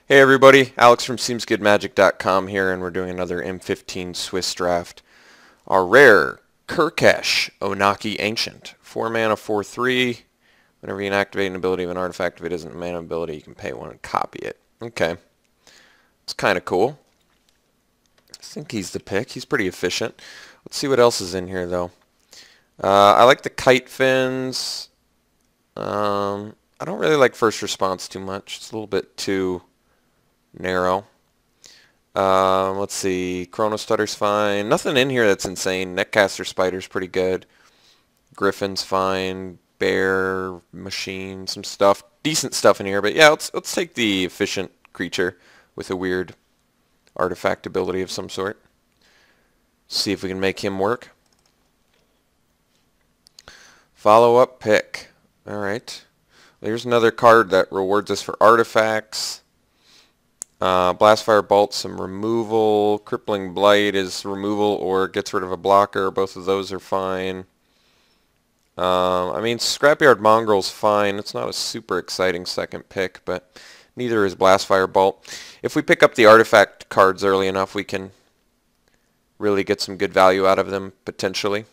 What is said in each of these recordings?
Hey everybody, Alex from SeemsGoodMagic.com here, and we're doing another M15 Swiss draft. Our rare Kurkesh Onaki Ancient. 4 mana, 4/3. Whenever you activate an ability of an artifact, if it isn't a mana ability, you can pay one and copy it. Okay. It's kind of cool. I think he's the pick. He's pretty efficient. Let's see what else is in here, though. I like the kite fins. I don't really like first response too much. It's a little bit too narrow. Let's see. Chrono Stutter's fine. Nothing in here that's insane. Netcaster Spider's pretty good. Griffin's fine. Bear, Machine, some stuff. Decent stuff in here. But yeah, let's take the efficient creature with a weird artifact ability of some sort. See if we can make him work. Follow-up pick. Alright. Well, here's another card that rewards us for artifacts. Blastfire Bolt, some removal. Crippling Blight is removal or gets rid of a blocker. Both of those are fine. I mean, Scrapyard Mongrel's fine. It's not a super exciting second pick, but neither is Blastfire Bolt. If we pick up the artifact cards early enough, we can really get some good value out of them, potentially.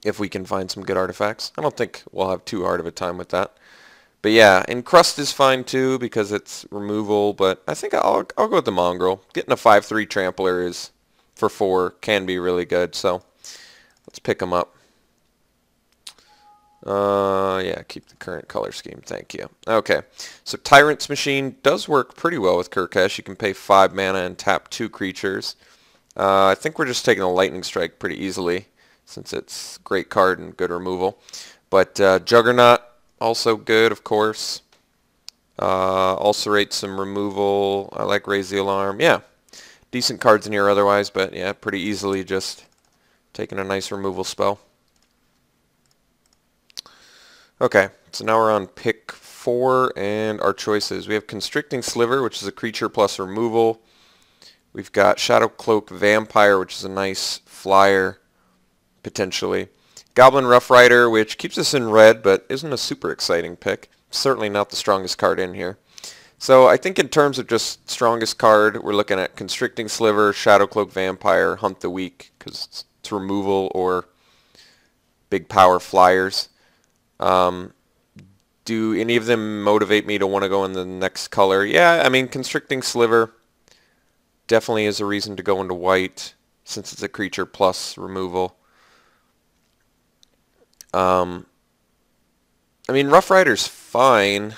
If we can find some good artifacts. I don't think we'll have too hard of a time with that. But yeah, Encrust is fine too because it's removal, but I think I'll go with the Mongrel. Getting a 5/3 Trampler is for 4 can be really good, so let's pick them up. Yeah, keep the current color scheme, thank you. Okay, so Tyrant's Machine does work pretty well with Kurkesh. You can pay 5 mana and tap 2 creatures. I think we're just taking a Lightning Strike pretty easily since it's a great card and good removal. But Juggernaut, also good, of course. Ulcerate, some removal. I like Raise the Alarm. Yeah, decent cards in here otherwise, but yeah, pretty easily just taking a nice removal spell. Okay, so now we're on pick 4 and our choices. We have Constricting Sliver, which is a creature plus removal. We've got Shadow Cloak Vampire, which is a nice flyer, potentially. Goblin Rough Rider, which keeps us in red, but isn't a super exciting pick. Certainly not the strongest card in here. So I think in terms of just strongest card, we're looking at Constricting Sliver, Shadow Cloak Vampire, Hunt the Weak, because it's removal, or big power flyers. Do any of them motivate me to want to go in the next color? Yeah, I mean, Constricting Sliver definitely is a reason to go into white, since it's a creature plus removal. I mean, Rough Rider's fine.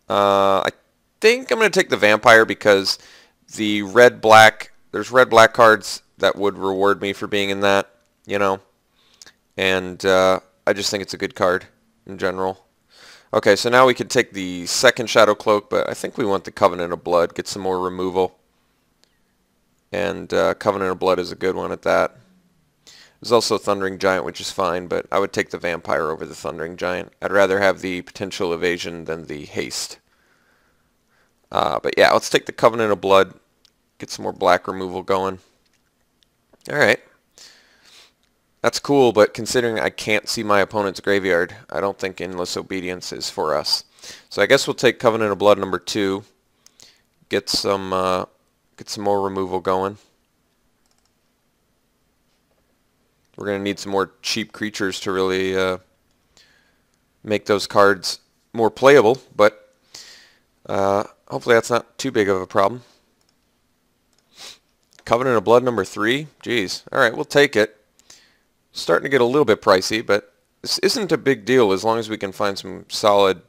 I think I'm going to take the Vampire because the red-black, there's red-black cards that would reward me for being in that, you know. And I just think it's a good card in general. Okay, so now we could take the second Shadow Cloak, but I think we want the Covenant of Blood, get some more removal. And Covenant of Blood is a good one at that. There's also Thundering Giant, which is fine, but I would take the Vampire over the Thundering Giant. I'd rather have the potential evasion than the haste. But yeah, let's take the Covenant of Blood, get some more black removal going. Alright. That's cool, but considering I can't see my opponent's graveyard, I don't think Endless Obedience is for us. So I guess we'll take Covenant of Blood number 2, get some more removal going. We're going to need some more cheap creatures to really make those cards more playable, but hopefully that's not too big of a problem. Covenant of Blood number 3? Jeez. Alright, we'll take it. Starting to get a little bit pricey, but this isn't a big deal as long as we can find some solid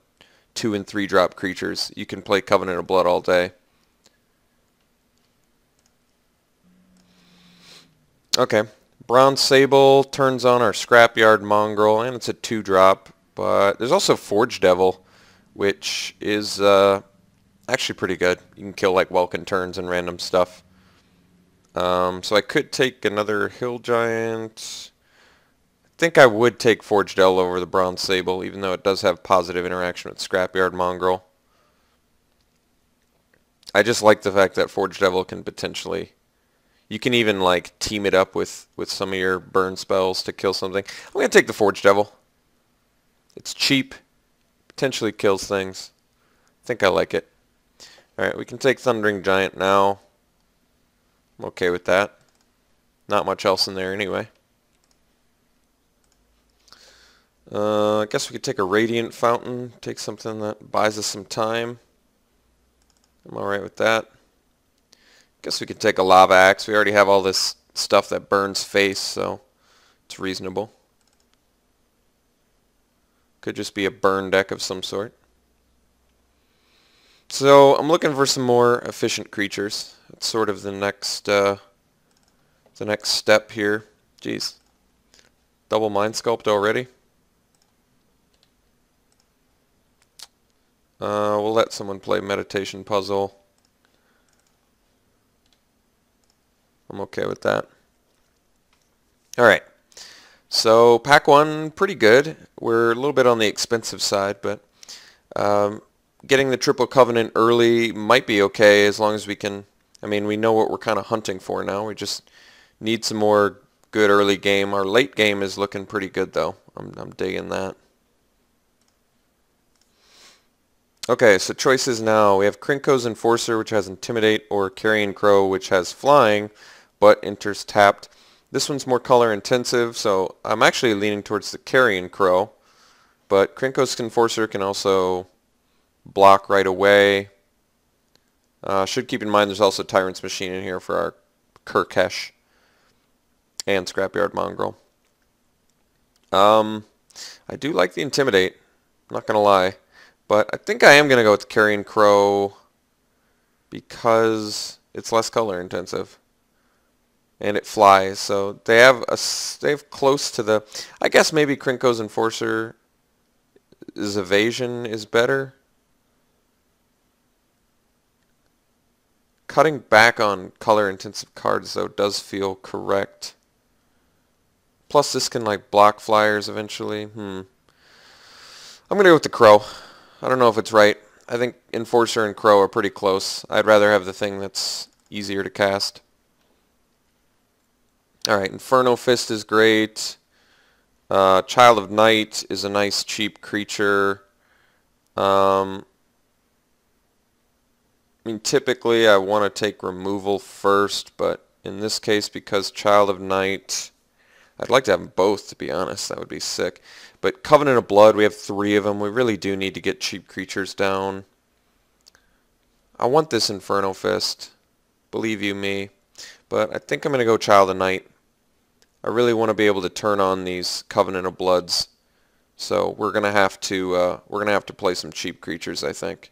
2 and 3 drop creatures. You can play Covenant of Blood all day. Okay. Bronze Sable turns on our Scrapyard Mongrel, and it's a 2-drop. But there's also Forge Devil, which is actually pretty good. You can kill like Welkin turns and random stuff. So I could take another Hill Giant. I think I would take Forge Devil over the Bronze Sable, even though it does have positive interaction with Scrapyard Mongrel. I just like the fact that Forge Devil can potentially... You can even like team it up with some of your burn spells to kill something. I'm going to take the Forge Devil. It's cheap. Potentially kills things. I think I like it. Alright, we can take Thundering Giant now. I'm okay with that. Not much else in there anyway. I guess we could take a Radiant Fountain. Take something that buys us some time. I'm alright with that. Guess we could take a Lava Axe. We already have all this stuff that burns face, so it's reasonable. Could just be a burn deck of some sort. So I'm looking for some more efficient creatures. That's sort of the next step here. Jeez. Double Mind Sculpt already. We'll let someone play Meditation Puzzle. I'm okay with that. Alright. So pack 1, pretty good. We're a little bit on the expensive side, but getting the Triple Covenant early might be okay as long as we can. I mean, we know what we're kind of hunting for now. We just need some more good early game. Our late game is looking pretty good, though. I'm digging that. Okay, so choices now. We have Krinko's Enforcer, which has Intimidate, or Carrion Crow, which has Flying, but enters tapped. This one's more color intensive, so I'm actually leaning towards the Carrion Crow. But Krinko's Enforcer can also block right away. Should keep in mind there's also Tyrant's Machine in here for our Kurkesh and Scrapyard Mongrel. I do like the Intimidate, I'm not going to lie. But I think I am going to go with the Carrion Crow because it's less color intensive. And it flies, so they have close to the... I guess maybe Krinko's Enforcer's evasion is better. Cutting back on color intensive cards though does feel correct. Plus this can like block flyers eventually. I'm going to go with the Crow. I don't know if it's right. I think Enforcer and Crow are pretty close. I'd rather have the thing that's easier to cast. Alright, Inferno Fist is great. Child of Night is a nice cheap creature. I mean, typically I want to take removal first, but in this case, because Child of Night, I'd like to have them both, to be honest. That would be sick. But Covenant of Blood, we have 3 of them. We really do need to get cheap creatures down. I want this Inferno Fist. Believe you me. But I think I'm going to go Child of Night. I really want to be able to turn on these Covenant of Bloods. So we're going to have to play some cheap creatures, I think.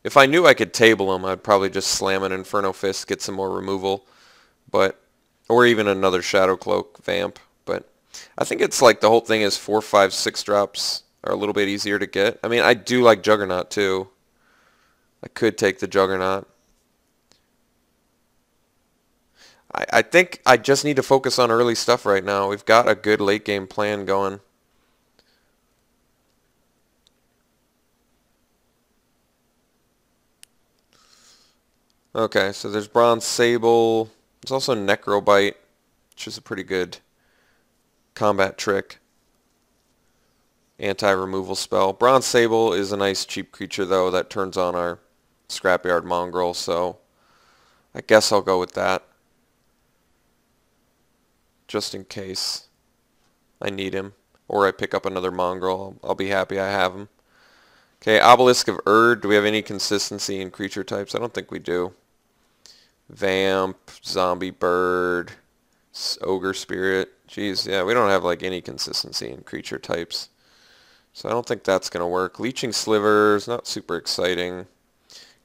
If I knew I could table them, I'd probably just slam an Inferno Fist, get some more removal. Or even another Shadow Cloak Vamp. But I think it's like the whole thing is 4, 5, 6 drops are a little bit easier to get. I mean, I do like Juggernaut too. I could take the Juggernaut. I think I just need to focus on early stuff right now. We've got a good late game plan going. Okay, so there's Bronze Sable. There's also Necrobite, which is a pretty good combat trick. Anti-removal spell. Bronze Sable is a nice cheap creature though that turns on our Scrapyard Mongrel, so I guess I'll go with that. Just in case I need him. Or I pick up another Mongrel. I'll be happy I have him. Okay, Obelisk of Erd. Do we have any consistency in creature types? I don't think we do. Vamp, Zombie Bird, Ogre Spirit. Jeez, yeah, we don't have like any consistency in creature types. So I don't think that's going to work. Leeching Sliver is not super exciting.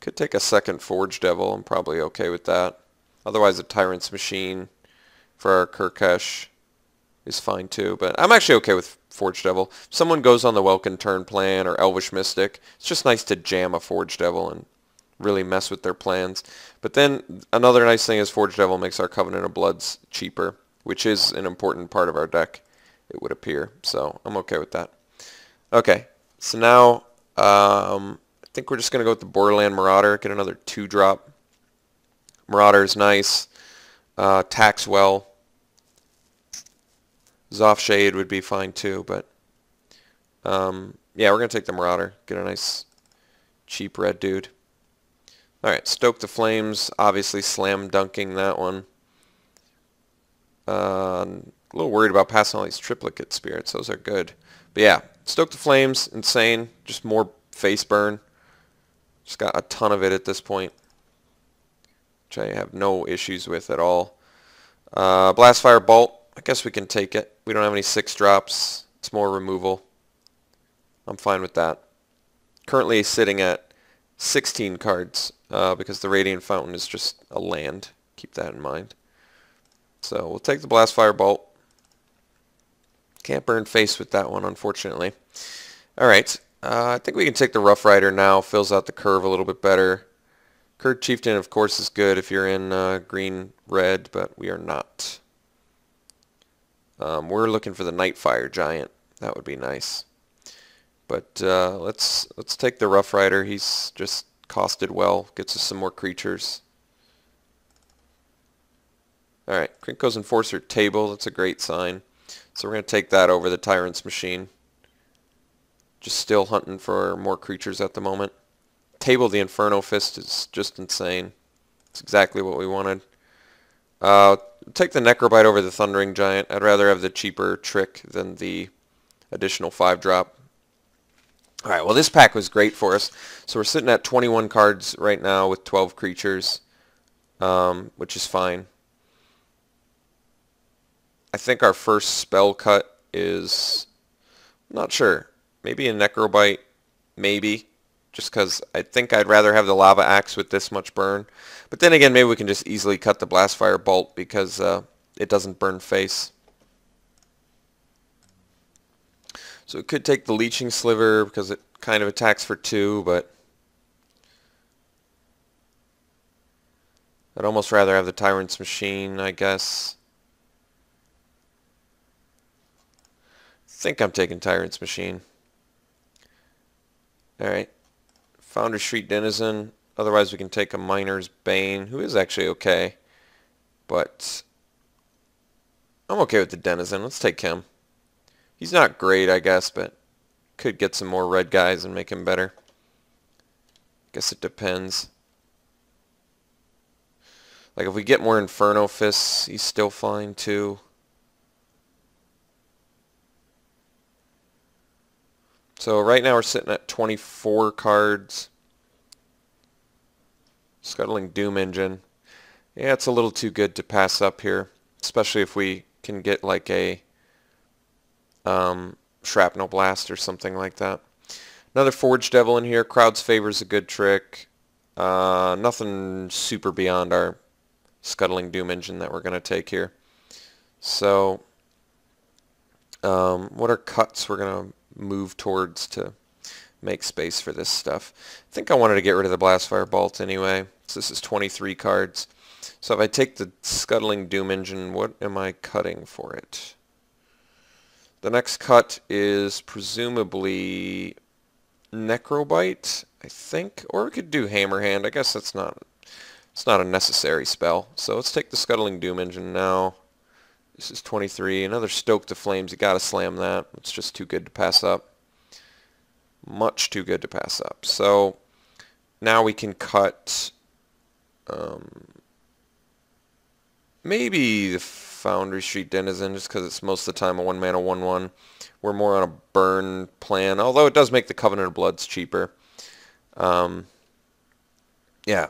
Could take a second Forge Devil. I'm probably okay with that. Otherwise a Tyrant's Machine for our Kurkesh is fine too. But I'm actually okay with Forge Devil. If someone goes on the Welkin turn plan or Elvish Mystic, it's just nice to jam a Forge Devil and really mess with their plans. But then another nice thing is Forge Devil makes our Covenant of Bloods cheaper, which is an important part of our deck, it would appear. So I'm okay with that. Okay, so now I think we're just going to go with the Borderland Marauder, get another 2-drop. Marauder is nice. Tax well. Zoff Shade would be fine too, but Yeah, we're going to take the Marauder. Get a nice cheap red dude. Alright, Stoke the Flames. Obviously slam dunking that one. A little worried about passing all these triplicate spirits. Those are good. But yeah, Stoke the Flames. Insane. Just more face burn. Just got a ton of it at this point, which I have no issues with at all. Blastfire Bolt. I guess we can take it. We don't have any 6 drops. It's more removal. I'm fine with that. Currently sitting at 16 cards because the Radiant Fountain is just a land. Keep that in mind. So we'll take the Blastfire Bolt. Can't burn face with that one, unfortunately. Alright, I think we can take the Rough Rider now. Fills out the curve a little bit better. Curved Chieftain, of course, is good if you're in green-red, but we are not. We're looking for the Nightfire Giant. That would be nice. But let's take the Rough Rider. He's just costed well. Gets us some more creatures. Alright, Krinko's Enforcer Table. That's a great sign. So we're going to take that over the Tyrant's Machine. Just still hunting for more creatures at the moment. Table the Inferno Fist is just insane. It's exactly what we wanted. Take the Necrobite over the Thundering Giant. I'd rather have the cheaper trick than the additional 5-drop. Alright, well this pack was great for us. So we're sitting at 21 cards right now with 12 creatures, which is fine. I think our first spell cut is, I'm not sure, maybe a Necrobite, maybe, just because I think I'd rather have the Lava Axe with this much burn. But then again, maybe we can just easily cut the Blastfire Bolt because it doesn't burn face. So it could take the Leeching Sliver because it kind of attacks for 2, but I'd almost rather have the Tyrant's Machine, I guess. I think I'm taking Tyrant's Machine. Alright. Foundry Street Denizen. Otherwise we can take a Miner's Bane, who is actually okay. But I'm okay with the Denizen. Let's take him. He's not great, I guess, but could get some more red guys and make him better. Guess it depends. Like if we get more Inferno Fists, he's still fine too. So right now we're sitting at 24 cards. Scuttling Doom Engine. Yeah, it's a little too good to pass up here, especially if we can get like a Shrapnel Blast or something like that. Another Forge Devil in here. Crowd's Favor is a good trick. Nothing super beyond our Scuttling Doom Engine that we're going to take here. So what are cuts we're going to move towards to make space for this stuff? I think I wanted to get rid of the Blastfire Bolt anyway. So this is 23 cards. So if I take the Scuttling Doom Engine, what am I cutting for it? The next cut is presumably Necrobite, I think, or we could do Hammerhand. I guess it's not a necessary spell. So let's take the Scuttling Doom Engine now. This is 23. Another Stoke the Flames. You gotta slam that. It's just too good to pass up. Much too good to pass up. So now we can cut maybe the Foundry Street Denizen, just because it's most of the time a 1-mana 1/1. We're more on a burn plan, although it does make the Covenant of Bloods cheaper. Yeah,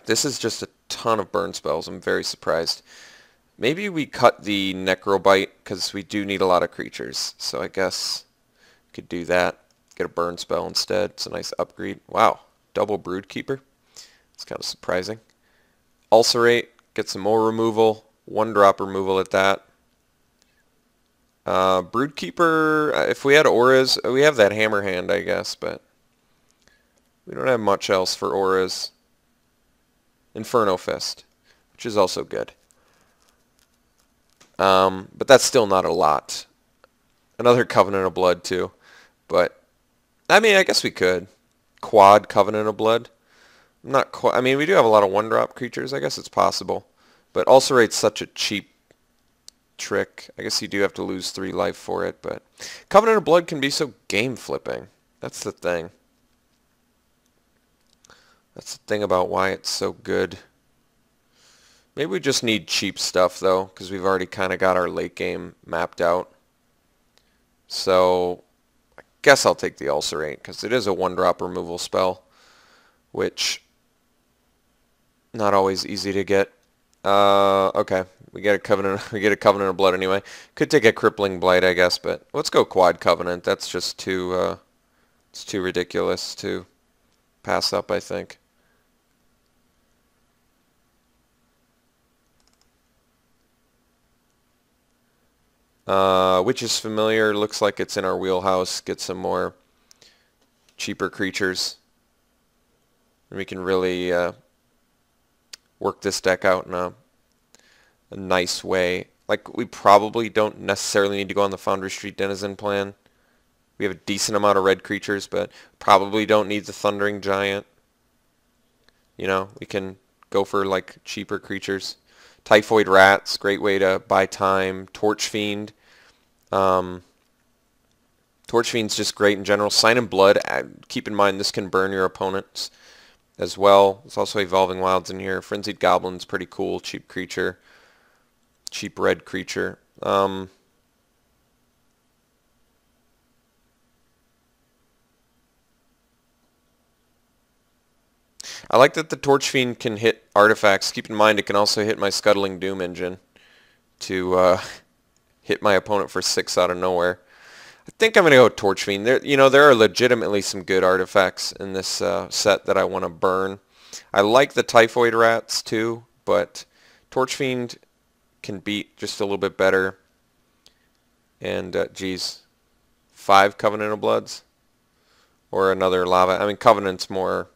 this is just a ton of burn spells. I'm very surprised. Maybe we cut the Necrobite because we do need a lot of creatures. So I guess we could do that. Get a burn spell instead. It's a nice upgrade. Wow, double Broodkeeper. It's kind of surprising. Ulcerate, get some more removal. 1-drop removal at that. Broodkeeper, if we had auras, we have that Hammerhand, I guess, but we don't have much else for auras. Inferno Fist, which is also good. But that's still not a lot. Another Covenant of Blood too. But I mean, I guess we could quad Covenant of Blood. Not quite. I mean, we do have a lot of 1-drop creatures. I guess it's possible. But Ulcerate's such a cheap trick. I guess you do have to lose 3 life for it. But Covenant of Blood can be so game flipping. That's the thing. That's the thing about why it's so good. Maybe we just need cheap stuff, though, because we've already kind of got our late game mapped out. So I guess I'll take the Ulcerate, because it is a one-drop removal spell, which not always easy to get. Okay, we get a Covenant. We get a Covenant of Blood anyway. Could take a Crippling Blight, I guess, but let's go Quad Covenant. That's just too. It's too ridiculous to pass up, I think. Which is familiar. Looks like it's in our wheelhouse. Get some more cheaper creatures. And we can really work this deck out in a nice way. Like, we probably don't necessarily need to go on the Foundry Street Denizen plan. We have a decent amount of red creatures, but probably don't need the Thundering Giant. You know, we can go for, like, cheaper creatures. Typhoid Rats, great way to buy time. Torch Fiend. Torch Fiend's just great in general. Sign in Blood, keep in mind this can burn your opponents as well. There's also Evolving Wilds in here. Frenzied Goblin's pretty cool, cheap creature. Cheap red creature. I like that the Torch Fiend can hit artifacts. Keep in mind it can also hit my Scuttling Doom engine to hit my opponent for 6 out of nowhere. I think I'm going to go Torch Fiend. There are legitimately some good artifacts in this set that I want to burn. I like the Typhoid Rats too, but Torch Fiend can beat just a little bit better. And, geez, 5 Covenant of Bloods? Or another Lava. I mean, Covenant's more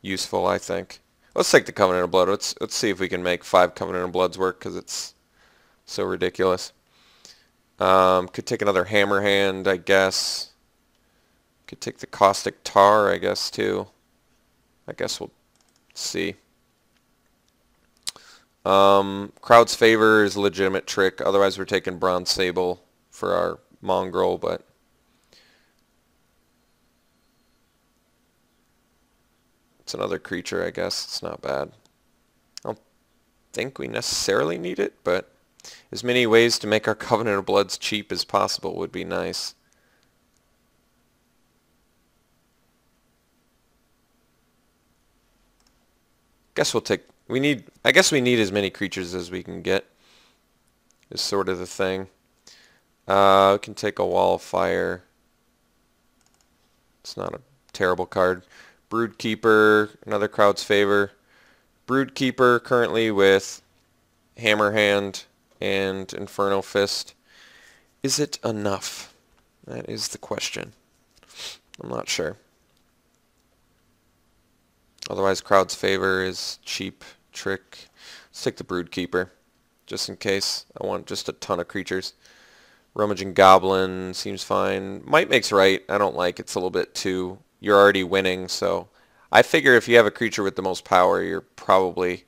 useful, I think. Let's take the Covenant of Blood. Let's see if we can make 5 Covenant of Bloods work, because it's so ridiculous. Could take another Hammer Hand, I guess. Could take the Caustic Tar, I guess, too. I guess we'll see. Crowd's Favor is a legitimate trick. Otherwise, we're taking Bronze Sable for our Mongrel, but it's another creature, I guess. It's not bad. I don't think we necessarily need it, but as many ways to make our Covenant of Bloods cheap as possible would be nice. I guess we need as many creatures as we can get, is sort of the thing. We can take a Wall of Fire. It's not a terrible card. Broodkeeper, another Crowd's Favor. Broodkeeper currently with Hammer Hand and Inferno Fist. Is it enough? That is the question. I'm not sure. Otherwise, Crowd's Favor is cheap trick. Let's take the Broodkeeper, just in case. I want just a ton of creatures. Rummaging Goblin seems fine. Might Makes Right, I don't like. It's a little bit too... You're already winning, so... I figure if you have a creature with the most power, you're probably...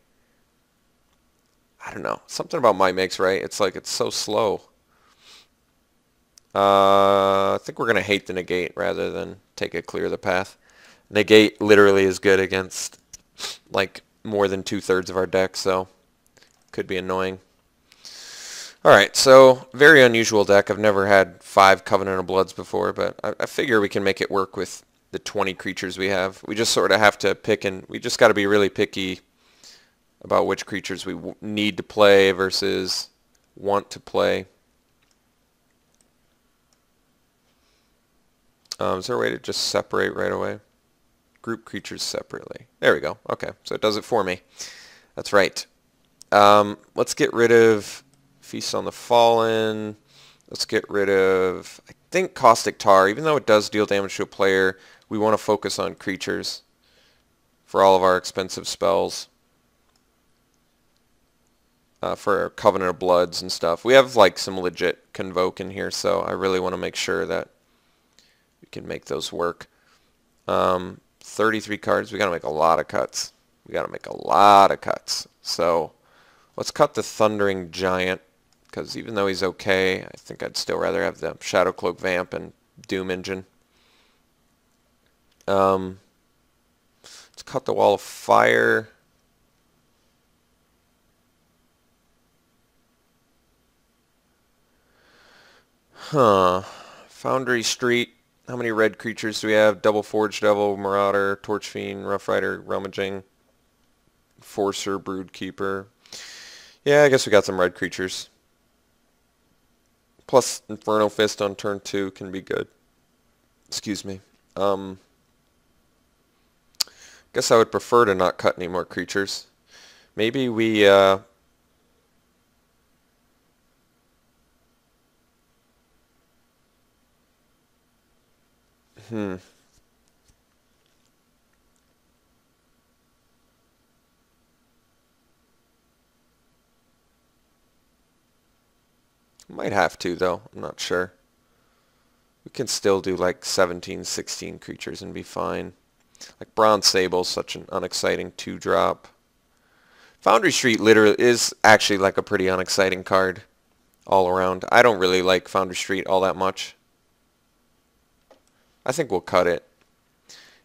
I don't know. Something about Might Makes Right. It's like it's so slow. I think we're going to hate the Negate rather than take it Clear the Path. Negate literally is good against like more than 2/3 of our deck, so could be annoying. Alright, so very unusual deck. I've never had 5 Covenant of Bloods before, but I figure we can make it work with the 20 creatures we have. We just sort of have to pick, and we just got to be really picky about which creatures we need to play versus want to play. Is there a way to just separate right away? Group creatures separately. There we go. Okay, so it does it for me. That's right. Let's get rid of Feast on the Fallen. Let's get rid of, I think, Caustic Tar. Even though it does deal damage to a player, we want to focus on creatures for all of our expensive spells. For Covenant of Bloods and stuff. We have like some legit Convoke in here, so I really want to make sure that we can make those work. 33 cards. We got to make a lot of cuts. We got to make a lot of cuts. So let's cut the Thundering Giant, because even though he's okay, I think I'd still rather have the Shadowcloak Vamp and Doom Engine. Let's cut the Wall of Fire. Foundry Street. How many red creatures do we have? Double Forge Devil, Marauder, Torch Fiend, Rough Rider, Rummaging, Forcer, Broodkeeper. Yeah, I guess we got some red creatures. Plus Inferno Fist on turn 2 can be good. Excuse me. Guess I would prefer to not cut any more creatures. Maybe we might have to, though. I'm not sure. We can still do like 17, 16 creatures and be fine. Like Bronze Sable's such an unexciting 2-drop. Foundry Street literally is actually like a pretty unexciting card all around. I don't really like Foundry Street all that much. I think we'll cut it.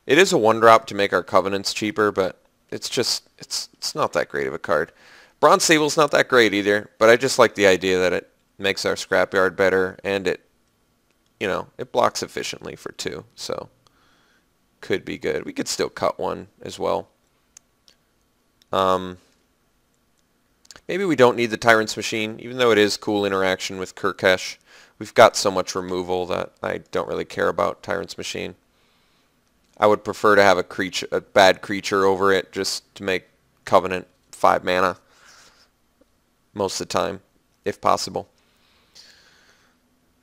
It is a 1-drop to make our Covenants cheaper, but it's just, it's not that great of a card. Bronze Sable's not that great either, but I just like the idea that it makes our scrapyard better, and it, you know, it blocks efficiently for 2, so could be good. We could still cut 1 as well. Maybe we don't need the Tyrant's Machine, even though it is cool interaction with Kurkesh. We've got so much removal that I don't really care about Tyrant's Machine. I would prefer to have a bad creature over it just to make Covenant 5 mana most of the time, if possible.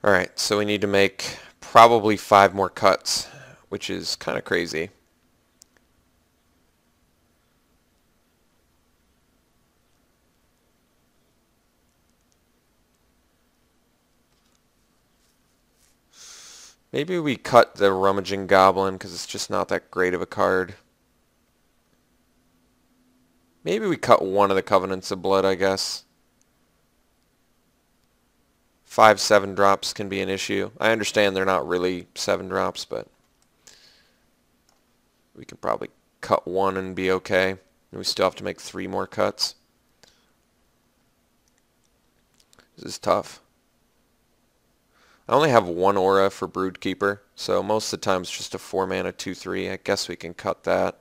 Alright, so we need to make probably 5 more cuts, which is kind of crazy. Maybe we cut the Rummaging Goblin because it's just not that great of a card. Maybe we cut 1 of the Covenants of Blood, I guess. 5 7-drops can be an issue. I understand they're not really 7-drops, but we can probably cut 1 and be okay. And we still have to make 3 more cuts. This is tough. I only have 1 aura for Broodkeeper, so most of the time it's just a 4-mana 2/3. I guess we can cut that.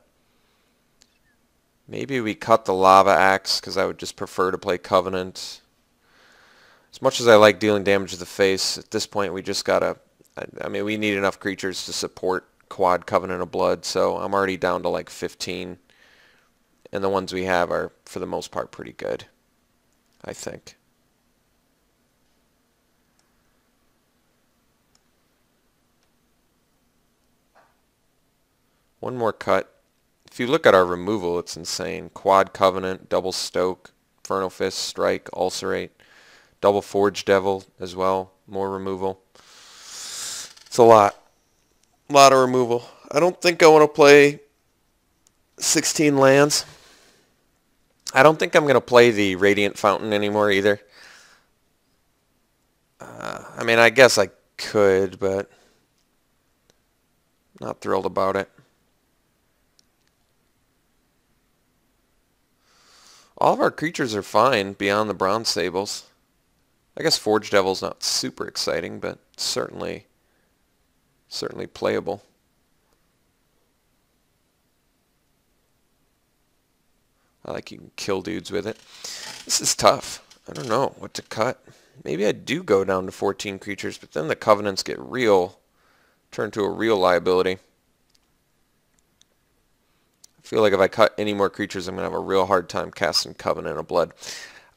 Maybe we cut the Lava Axe, because I would just prefer to play Covenant. As much as I like dealing damage to the face, at this point we just gotta... I mean, we need enough creatures to support quad Covenant of Blood, so I'm already down to like 15. And the ones we have are, for the most part, pretty good, I think. One more cut. If you look at our removal, it's insane. Quad Covenant, Double Stoke, Inferno Fist, Strike, Ulcerate, Double Forge Devil as well. More removal. It's a lot. A lot of removal. I don't think I want to play 16 lands. I don't think I'm going to play the Radiant Fountain anymore either. I mean, I guess I could, but not thrilled about it. All of our creatures are fine beyond the Bronze Sables. I guess Forge Devil's not super exciting, but certainly playable. I like you can kill dudes with it. This is tough. I don't know what to cut. Maybe I do go down to 14 creatures, but then the Covenants get real, turn to a real liability. I feel like if I cut any more creatures, I'm going to have a real hard time casting Covenant of Blood.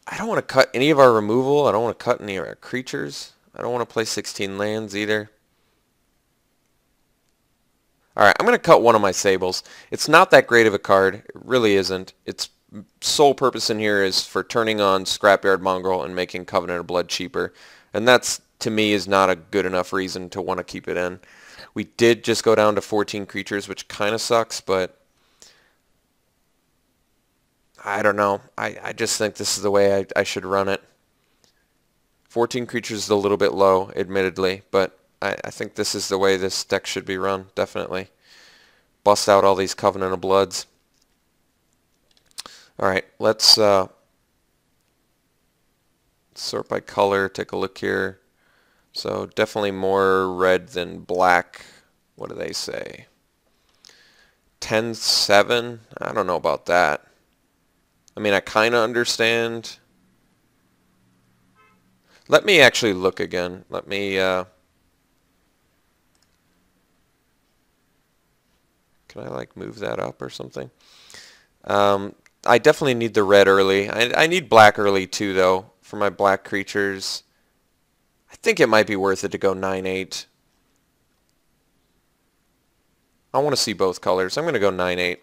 I don't want to cut any of our removal. I don't want to cut any of our creatures. I don't want to play 16 lands either. Alright, I'm going to cut one of my Sables. It's not that great of a card. It really isn't. Its sole purpose in here is for turning on Scrapyard Mongrel and making Covenant of Blood cheaper. And that's, to me, is not a good enough reason to want to keep it in. We did just go down to 14 creatures, which kind of sucks, but I don't know. I just think this is the way I should run it. 14 creatures is a little bit low, admittedly, but I think this is the way this deck should be run, definitely. bust out all these Covenant of Bloods. Alright, let's sort by color, take a look here. So definitely more red than black. What do they say? 10-7? I don't know about that. I mean, I kind of understand. Let me actually look again. Let me, can I like move that up or something? I definitely need the red early. I need black early too, though, for my black creatures. I think it might be worth it to go 9-8. I want to see both colors. I'm going to go 9-8.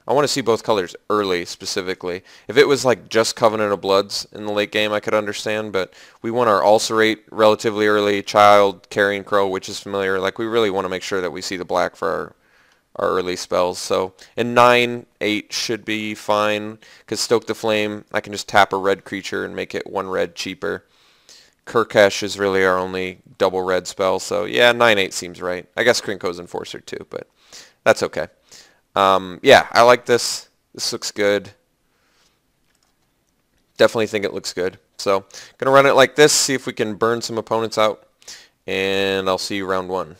I want to see both colors early, specifically. If it was like just Covenant of Bloods in the late game, I could understand, but we want our Ulcerate relatively early, Child, Carrion Crow, which is familiar. Like, we really want to make sure that we see the black for our early spells. So, and 9-8 should be fine, because Stoke the Flame, I can just tap a red creature and make it 1 red cheaper. Kurkesh is really our only double red spell, so yeah, 9-8 seems right. I guess Krinko's Enforcer too, but that's okay. Yeah, I like this. This looks good. Definitely think it looks good. So, gonna run it like this, see if we can burn some opponents out, and I'll see you round 1.